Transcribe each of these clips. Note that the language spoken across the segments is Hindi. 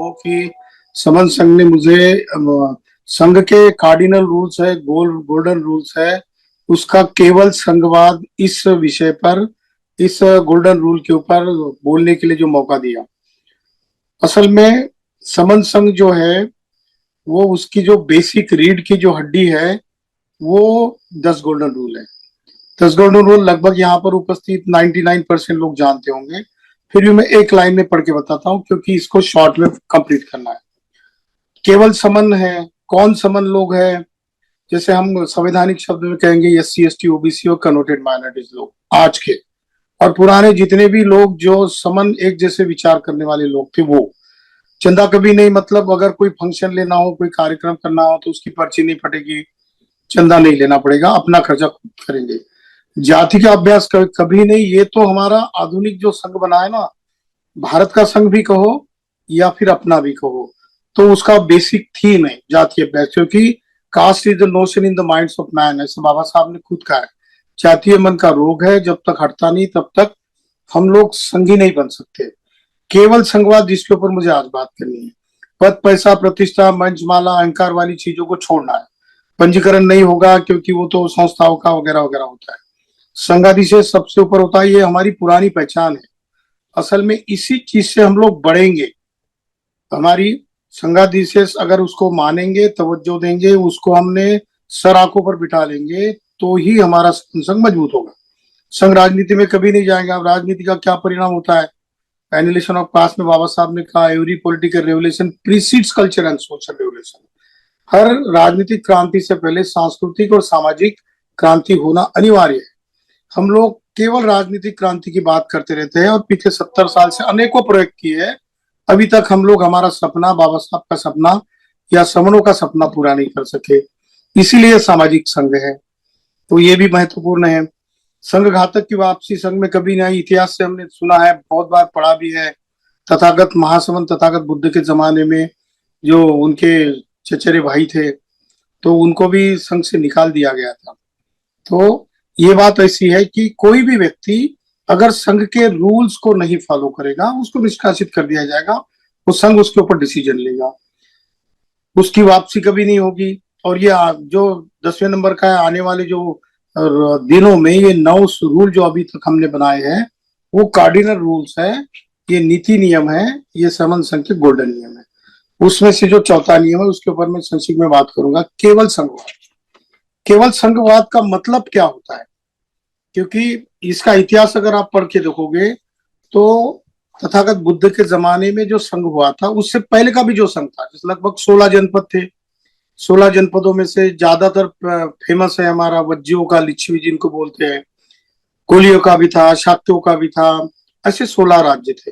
को कि समन संघ ने मुझे संघ के कार्डिनल रूल्स है, गोल्डन रूल्स है, उसका केवल संघवाद इस विषय पर, इस गोल्डन रूल के ऊपर बोलने के लिए जो मौका दिया। असल में समन संघ जो है वो उसकी जो बेसिक रीढ़ की जो हड्डी है वो 10 गोल्डन रूल है। 10 गोल्डन रूल लगभग यहाँ पर उपस्थित 99% लोग जानते होंगे, फिर भी मैं एक लाइन में पढ़ के बताता हूँ क्योंकि इसको शॉर्ट में कंप्लीट करना है। केवल समन है, कौन समन लोग हैं? जैसे हम संवैधानिक शब्द में कहेंगे SC ST OBC और कन्वर्टेड माइनॉरिटीज लोग आज के, और पुराने जितने भी लोग जो समन एक जैसे विचार करने वाले लोग थे वो। चंदा कभी नहीं, मतलब अगर कोई फंक्शन लेना हो, कोई कार्यक्रम करना हो तो उसकी पर्ची नहीं फटेगी, चंदा नहीं लेना पड़ेगा, अपना खर्चा खुद करेंगे। जाति का अभ्यास कभी नहीं। ये तो हमारा आधुनिक जो संघ बना है ना, भारत का संघ भी कहो या फिर अपना भी कहो, तो उसका बेसिक थीम है जातीय अभ्यास, क्योंकि caste is the notion in the minds of man, ऐसे बाबा साहब ने खुद कहा है। जातीय मन का रोग है, जब तक हटता नहीं तब तक हम लोग संघी नहीं बन सकते। केवल संघवाद, जिसके ऊपर मुझे आज बात करनी है, पद, पैसा, प्रतिष्ठा, मंचमाला, अहंकार वाली चीजों को छोड़ना है। पंजीकरण नहीं होगा क्योंकि वो तो संस्थाओं का वगैरह वगैरह होता है। संघाधिशेष सबसे ऊपर होता है, ये हमारी पुरानी पहचान है। असल में इसी चीज से हम लोग बढ़ेंगे। हमारी संघाधिशेष अगर उसको मानेंगे, तवज्जो देंगे, उसको हमने सर आंखों पर बिठा लेंगे तो ही हमारा संघ मजबूत होगा। संघ राजनीति में कभी नहीं जाएगा। अब राजनीति का क्या परिणाम होता है? एनिलेशन ऑफ कास्ट में बाबा साहब ने कहा, every political revolution precedes culture and social revolution. हर राजनीतिक क्रांति से पहले सांस्कृतिक और सामाजिक क्रांति होना अनिवार्य है। हम लोग केवल राजनीतिक क्रांति की बात करते रहते हैं और पिछले 70 साल से अनेकों प्रयोग किए हैं, अभी तक हम लोग हमारा सपना, बाबा साहब का सपना या समनों का सपना पूरा नहीं कर सके। इसीलिए सामाजिक संघ है, तो ये भी महत्वपूर्ण है। संघ घातक की वापसी संघ में कभी नहीं। इतिहास से हमने सुना है, बहुत बार पढ़ा भी है। तथागत महासमन, तथागत बुद्ध के जमाने में जो उनके चचेरे भाई थे तो उनको भी संघ से निकाल दिया गया था। तो ये बात ऐसी है कि कोई भी व्यक्ति अगर संघ के रूल्स को नहीं फॉलो करेगा, उसको निष्कासित कर दिया जाएगा, वो संघ उसके ऊपर डिसीजन लेगा, उसकी वापसी कभी नहीं होगी। और ये जो 10वें नंबर का है, आने वाले जो दिनों में ये 9 रूल जो अभी तक हमने बनाए हैं वो कार्डिनल रूल्स है, ये नीति नियम है, ये समन संघ के गोल्डन नियम है। उसमें से जो चौथा नियम है उसके ऊपर मैं संक्षिप्त में बात करूंगा, केवल संघवाद। केवल संघवाद का मतलब क्या होता है? क्योंकि इसका इतिहास अगर आप पढ़ के देखोगे तो तथागत बुद्ध के जमाने में जो संघ हुआ था, उससे पहले का भी जो संघ था, जिस लगभग 16 जनपद थे। 16 जनपदों में से ज्यादातर फेमस है हमारा वज्जियों का लिच्छवी जिनको बोलते हैं, कोलियों का भी था, शाक्यों का भी था, ऐसे 16 राज्य थे।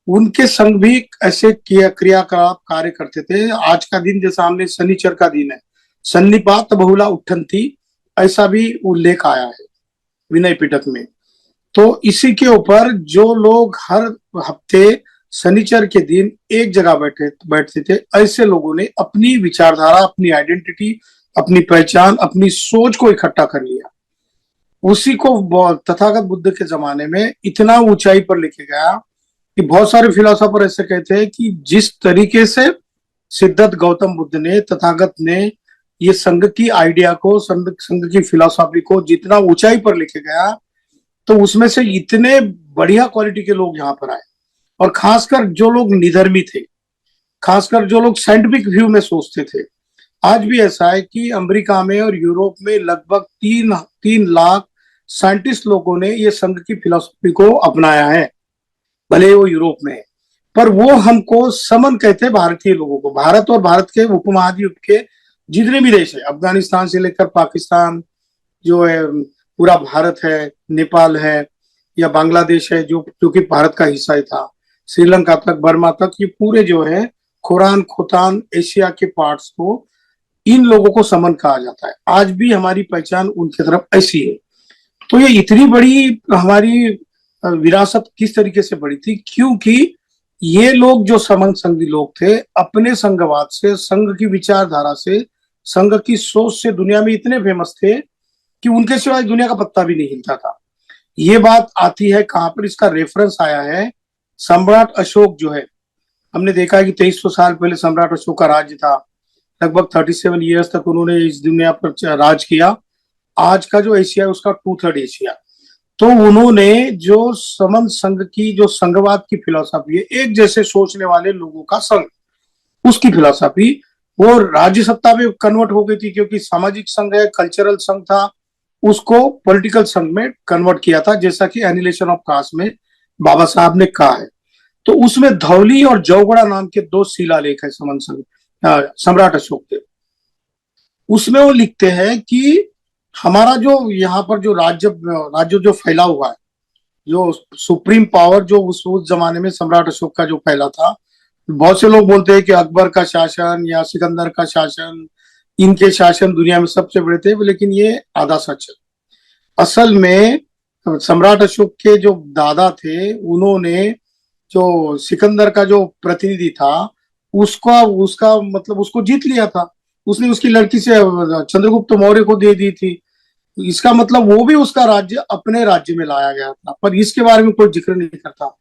उनके संघ भी ऐसे क्रियाकलाप कार्य करते थे। आज का दिन जैसा हमने शनिचर का दिन है, सन्निपात बहुला उठंती, ऐसा भी उल्लेख आया है विनय पिटक में। तो इसी के ऊपर जो लोग हर हफ्ते शनिचर के दिन एक जगह बैठते थे, ऐसे लोगों ने अपनी विचारधारा, अपनी आइडेंटिटी, अपनी पहचान, अपनी सोच को इकट्ठा कर लिया। उसी को तथागत बुद्ध के जमाने में इतना ऊंचाई पर लेके गया कि बहुत सारे फिलोसोफर ऐसे कहते हैं कि जिस तरीके से सिद्धार्थ गौतम बुद्ध ने, तथागत ने ये संघ की आइडिया को, संघ की फिलोसॉफी को जितना ऊंचाई पर लेके गया, तो उसमें से इतने बढ़िया क्वालिटी के लोग यहाँ पर आए। और खासकर जो लोग निधर्मी थे, खासकर जो लोग साइंटिफिक व्यू में सोचते थे। आज भी ऐसा है कि अमेरिका में और यूरोप में लगभग 3 लाख साइंटिस्ट लोगों ने ये संघ की फिलोसफी को अपनाया है, भले वो यूरोप में है। पर वो हमको समन कहते हैं भारतीय लोगों को। भारत और भारत के उपमहाद्वीप के जितने भी देश है, अफगानिस्तान से लेकर पाकिस्तान जो है, पूरा भारत है, नेपाल है या बांग्लादेश है जो कि भारत का हिस्सा ही था, श्रीलंका तक, बर्मा तक, ये पूरे जो है खुरान खोतान एशिया के पार्ट्स को, इन लोगों को समन कहा जाता है। आज भी हमारी पहचान उनकी तरफ ऐसी है। तो ये इतनी बड़ी हमारी विरासत किस तरीके से बढ़ी थी? क्योंकि ये लोग जो समन संघी लोग थे, अपने संघवाद से, संघ की विचारधारा से, संघ की सोच से दुनिया में इतने फेमस थे कि उनके सिवाय दुनिया का पत्ता भी नहीं हिलता था। ये बात आती है कहां पर? इसका रेफरेंस आया है, सम्राट अशोक जो है, हमने देखा है कि 2300 साल पहले सम्राट अशोक का राज्य था। लगभग 37 ईयर्स तक उन्होंने इस दुनिया पर राज किया। आज का जो एशिया है उसका 2/3 एशिया। तो उन्होंने जो समन संघ की जो संघवाद की फिलॉसफी है, एक जैसे सोचने वाले लोगों का संघ, उसकी फिलॉसफी वो राज्य सत्ता में कन्वर्ट हो गई थी, क्योंकि सामाजिक संघ है, कल्चरल संघ था, उसको पॉलिटिकल संघ में कन्वर्ट किया था, जैसा कि एनिलेशन ऑफ कास्ट में बाबा साहब ने कहा है। तो उसमें धौली और जौगड़ा नाम के दो शिलालेख है समन संघ, सम्राट अशोक के। उसमें वो लिखते हैं कि हमारा जो यहाँ पर जो राज्य जो फैला हुआ है, जो सुप्रीम पावर जो उस जमाने में सम्राट अशोक का जो फैला था। बहुत से लोग बोलते हैं कि अकबर का शासन या सिकंदर का शासन, इनके शासन दुनिया में सबसे बड़े थे, लेकिन ये आधा सच है। असल में सम्राट अशोक के जो दादा थे, उन्होंने जो सिकंदर का जो प्रतिनिधि था, उसका उसका मतलब उसको जीत लिया था। उसने उसकी लड़की से चंद्रगुप्त मौर्य को दे दी थी। इसका मतलब वो भी उसका राज्य अपने राज्य में लाया गया था, पर इसके बारे में कोई जिक्र नहीं करता,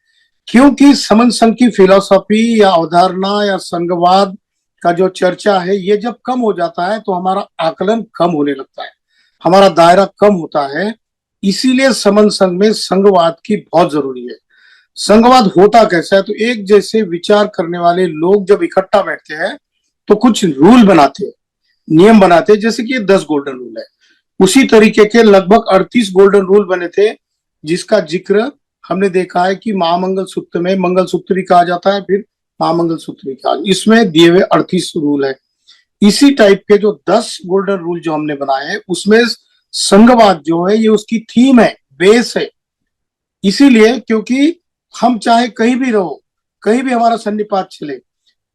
क्योंकि समन संघ की फिलॉसफी या अवधारणा या संघवाद का जो चर्चा है, ये जब कम हो जाता है तो हमारा आकलन कम होने लगता है, हमारा दायरा कम होता है। इसीलिए समन संघ में संघवाद की बहुत जरूरी है। संघवाद होता कैसा है, तो एक जैसे विचार करने वाले लोग जब इकट्ठा बैठते हैं तो कुछ रूल बनाते हैं, नियम बनाते हैं, जैसे कि 10 गोल्डन रूल है। उसी तरीके के लगभग 38 गोल्डन रूल बने थे, जिसका जिक्र हमने देखा है कि महामंगल सूत्र में मंगल सूत्र भी कहा जाता है, फिर महामंगल सूत्र भी कहा, इसमें दिए हुए 38 रूल है। इसी टाइप के जो 10 गोल्डन रूल जो हमने बनाए हैं, उसमें संघवाद जो है ये उसकी थीम है, बेस है। इसीलिए क्योंकि हम चाहे कहीं भी रहो, कहीं भी हमारा सन्निपात चले,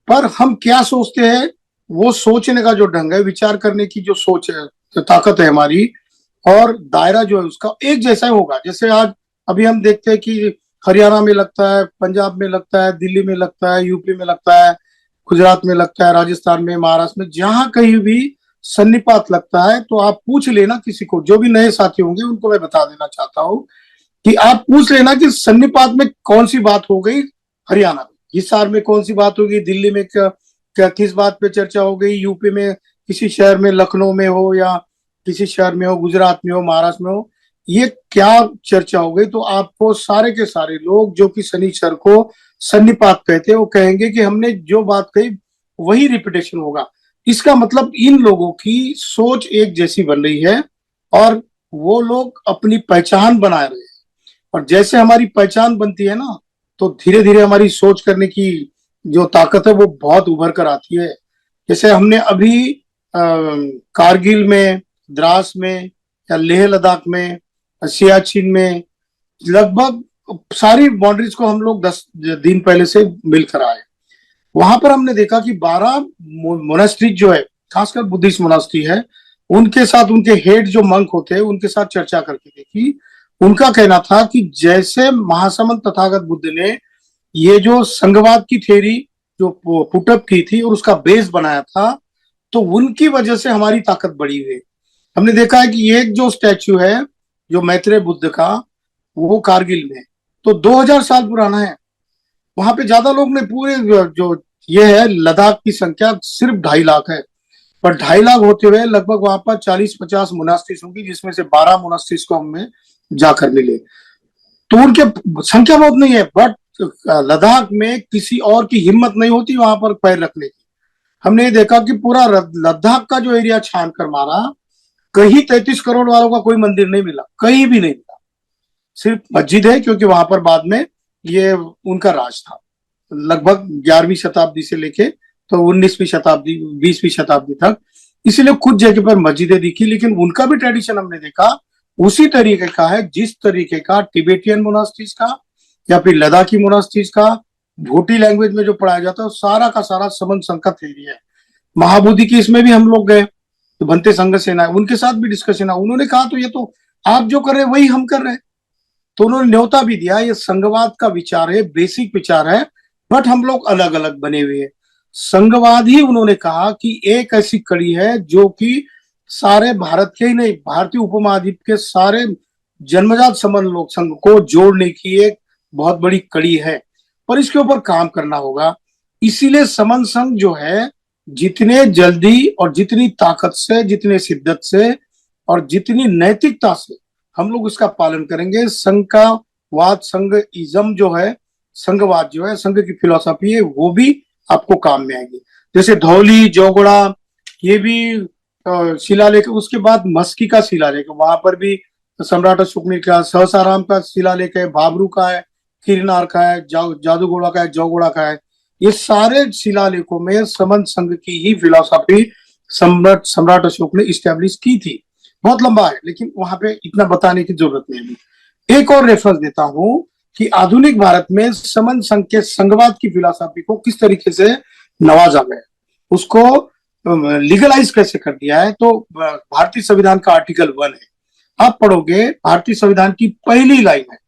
पर हम क्या सोचते हैं, वो सोचने का जो ढंग है, विचार करने की जो सोच है, जो ताकत है हमारी, और दायरा जो है उसका एक जैसा ही होगा। जैसे आज अभी हम देखते हैं कि हरियाणा में लगता है, पंजाब में लगता है, दिल्ली में लगता है, यूपी में लगता है, गुजरात में लगता है, राजस्थान में, महाराष्ट्र में, जहां कहीं भी सन्निपात लगता है, तो आप पूछ लेना किसी को, जो भी नए साथी होंगे उनको मैं बता देना चाहता हूँ कि आप पूछ लेना कि सन्निपात में कौन सी बात हो गई, हरियाणा में हिसार में कौन सी बात होगी, दिल्ली में क्या किस बात पे चर्चा हो गई, यूपी में किसी शहर में, लखनऊ में हो या किसी शहर में हो, गुजरात में हो, महाराष्ट्र में हो, ये क्या चर्चा हो गई। तो आपको सारे के सारे लोग जो कि शनिचर को सन्निपात कहते हैं, वो कहेंगे कि हमने जो बात कही वही रिपीटेशन होगा। इसका मतलब इन लोगों की सोच एक जैसी बन रही है और वो लोग अपनी पहचान बना रहे हैं। और जैसे हमारी पहचान बनती है ना, तो धीरे धीरे हमारी सोच करने की जो ताकत है वो बहुत उभर कर आती है। जैसे हमने अभी कारगिल में, द्रास में, या लेह लद्दाख में, सियाचिन में, लगभग सारी बाउंड्रीज को हम लोग 10 दिन पहले से मिलकर आए। वहां पर हमने देखा कि 12 मोनास्ट्री जो है, खासकर बुद्धिस्ट मोनास्ट्री है, उनके साथ उनके हेड जो मंक होते हैं उनके साथ चर्चा करके देखी। उनका कहना था कि जैसे महासमंत तथागत बुद्ध ने ये जो संघवाद की थ्योरी जो पुटअप की थी और उसका बेस बनाया था, तो उनकी वजह से हमारी ताकत बढ़ी हुई। हमने देखा है कि एक जो स्टैच्यू है जो मैत्रेय बुद्ध का, वो कारगिल में, तो 2000 साल पुराना है। वहां पे ज्यादा लोग ने पूरे जो ये है लद्दाख की संख्या सिर्फ 2.5 लाख है, पर 2.5 लाख होते हुए लगभग वहां पर 40-50 मोनास्ट्रीज होंगी, जिसमें से 12 मोनास्ट्रीज को हमें जाकर मिले। तो उनके संख्या बहुत नहीं है, बट लद्दाख में किसी और की हिम्मत नहीं होती वहां पर पैर रखने की। हमने ये देखा कि पूरा लद्दाख का जो एरिया छान कर मारा, कहीं 33 करोड़ वालों का कोई मंदिर नहीं मिला, कहीं भी नहीं मिला। सिर्फ मस्जिद है, क्योंकि वहां पर बाद में ये उनका राज था, लगभग 11वीं शताब्दी से लेके तो 19वीं शताब्दी, 20वीं शताब्दी तक। इसीलिए कुछ जगह पर मस्जिदें दिखी, लेकिन उनका भी ट्रेडिशन हमने देखा उसी तरीके का है जिस तरीके का टिबेटियन मोनास्ट्रीज का या फिर लद्दाखी मोनास्ट्रीज का भोटी लैंग्वेज में जो पढ़ाया जाता है, सारा का सारा समन संघ का थ्योरी है। महाबोधि की इसमें भी हम लोग गए, तो बनते संघ सेना, उनके साथ भी डिस्कशन है। उन्होंने कहा तो ये तो आप जो कर रहे हैं वही हम कर रहे हैं। तो उन्होंने न्योता भी दिया, ये संघवाद का विचार है, बेसिक विचार है, बट हम लोग अलग अलग बने हुए हैं। संघवाद ही उन्होंने कहा कि एक ऐसी कड़ी है जो कि सारे भारत के ही नहीं, भारतीय उपमहाद्वीप के सारे जन्मजात समन लोक संघ को जोड़ने की एक बहुत बड़ी कड़ी है, पर इसके ऊपर काम करना होगा। इसीलिए समन संघ जो है जितने जल्दी और जितनी ताकत से, जितने शिद्दत से और जितनी नैतिकता से हम लोग इसका पालन करेंगे, संघ का वाद, संघ इज्म जो है, संघवाद जो है, संघ की फिलोसफी है, वो भी आपको काम में आएगी। जैसे धौली, जौगड़ा, ये भी शिलालेख। उसके बाद मस्की का शिलालेख, वहां पर भी सम्राट अशोक ने का सहसाराम का शिलालेख है, भाबरू का है, किरनार का है, जादूगोड़ा का है, जौगोड़ा का है। ये सारे शिलालेखों में समंत संघ की ही फिलोसॉफी सम्राट सम्राट अशोक ने इस्टेब्लिश की थी। बहुत लंबा है, लेकिन वहां पे इतना बताने की जरूरत नहीं है। एक और रेफरेंस देता हूं कि आधुनिक भारत में समंत संघ के संघवाद की फिलोसॉफी को किस तरीके से नवाजा गया, उसको लीगलाइज कैसे कर दिया है। तो भारतीय संविधान का आर्टिकल 1 है, आप पढ़ोगे, भारतीय संविधान की पहली लाइन है,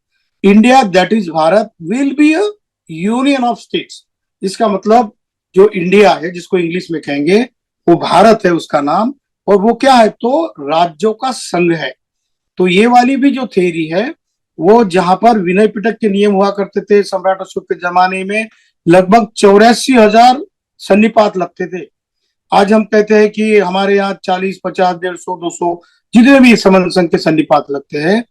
India that is Bharat will be a union of states. इसका मतलब जो इंडिया है, जिसको इंग्लिश में कहेंगे, वो भारत है उसका नाम, और वो क्या है, तो राज्यों का संघ है। तो ये वाली भी जो थ्योरी है, वो जहां पर विनय पिटक के नियम हुआ करते थे सम्राट अशोक के जमाने में, लगभग 84,000 सन्निपात लगते थे। आज हम कहते हैं कि हमारे यहाँ 40, 50, 150, 200 जितने भी समन संघ के सन्निपात लगते हैं,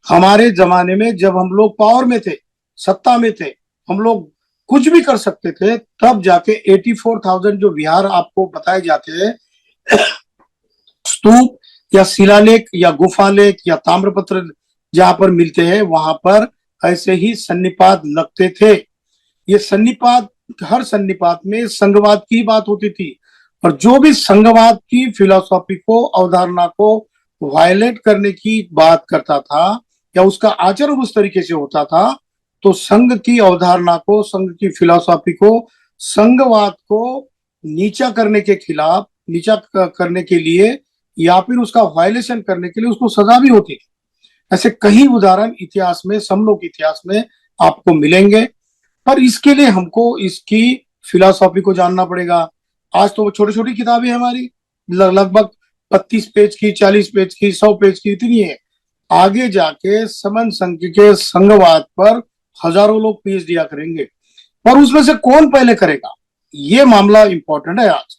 हमारे जमाने में जब हम लोग पावर में थे, सत्ता में थे, हम लोग कुछ भी कर सकते थे, तब जाके 84,000 जो विहार आपको बताए जाते हैं, स्तूप या शिलालेख या गुफालेख या ताम्रपत्र जहां पर मिलते हैं, वहां पर ऐसे ही सन्निपात लगते थे। ये सन्निपात, हर सन्निपात में संघवाद की बात होती थी, और जो भी संघवाद की फिलोसॉफी को, अवधारणा को वायलेट करने की बात करता था या उसका आचरण उस तरीके से होता था, तो संघ की अवधारणा को, संघ की फिलोसॉफी को, संघवाद को नीचा करने के खिलाफ, नीचा करने के लिए या फिर उसका वायलेशन करने के लिए उसको सजा भी होती थी। ऐसे कई उदाहरण इतिहास में, समलोक इतिहास में आपको मिलेंगे। पर इसके लिए हमको इसकी फिलोसॉफी को जानना पड़ेगा। आज तो छोटी छोटी किताबें हमारी लगभग 32 पेज की, 40 पेज की, 100 पेज की, इतनी है। आगे जाके समन संघ के संघवाद पर हजारों लोग पीएचडी करेंगे, पर उसमें से कौन पहले करेगा, ये मामला इंपॉर्टेंट है आज।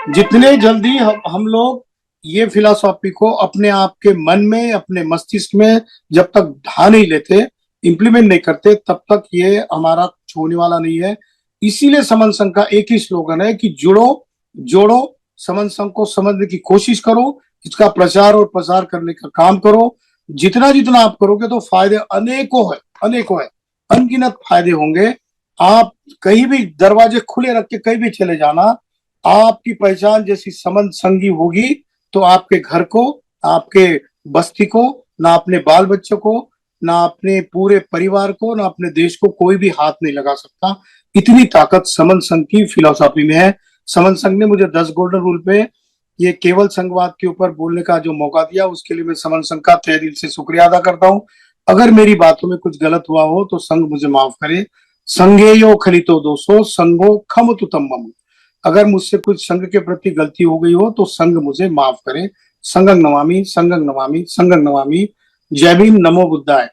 जितने जल्दी हम लोग ये फिलोसॉफी को अपने आप के मन में, अपने मस्तिष्क में जब तक ढा नहीं लेते, इंप्लीमेंट नहीं करते, तब तक ये हमारा छोड़ने वाला नहीं है। इसीलिए समन संघ का एक ही स्लोगन है कि जुड़ो, जोड़ो, समन संघ को समझने की कोशिश करो, इसका प्रचार और प्रसार करने का काम करो। जितना जितना आप करोगे तो फायदे अनेकों है, अनेकों है, अनगिनत फायदे होंगे। आप कहीं भी दरवाजे खुले रख के कहीं भी चले जाना, आपकी पहचान जैसी समन संगी होगी, तो आपके घर को, आपके बस्ती को, ना अपने बाल बच्चों को, ना अपने पूरे परिवार को, ना अपने देश को कोई भी हाथ नहीं लगा सकता। इतनी ताकत समन संघ की फिलोसॉफी में है। समन संघ ने मुझे 10 गोल्डन रूल पे ये केवल संघवाद के ऊपर बोलने का जो मौका दिया, उसके लिए मैं समन संघ का तहे दिल से शुक्रिया अदा करता हूँ। अगर मेरी बातों में कुछ गलत हुआ हो तो संघ मुझे माफ करे। संघेयो खलितो दोषो संघो खमतु तम्मम। अगर मुझसे कुछ संघ के प्रति गलती हो गई हो तो संघ मुझे माफ करे। संघं नमामि, संघं नमामि, संघं नमामि। जय भीम, नमो बुद्धाय।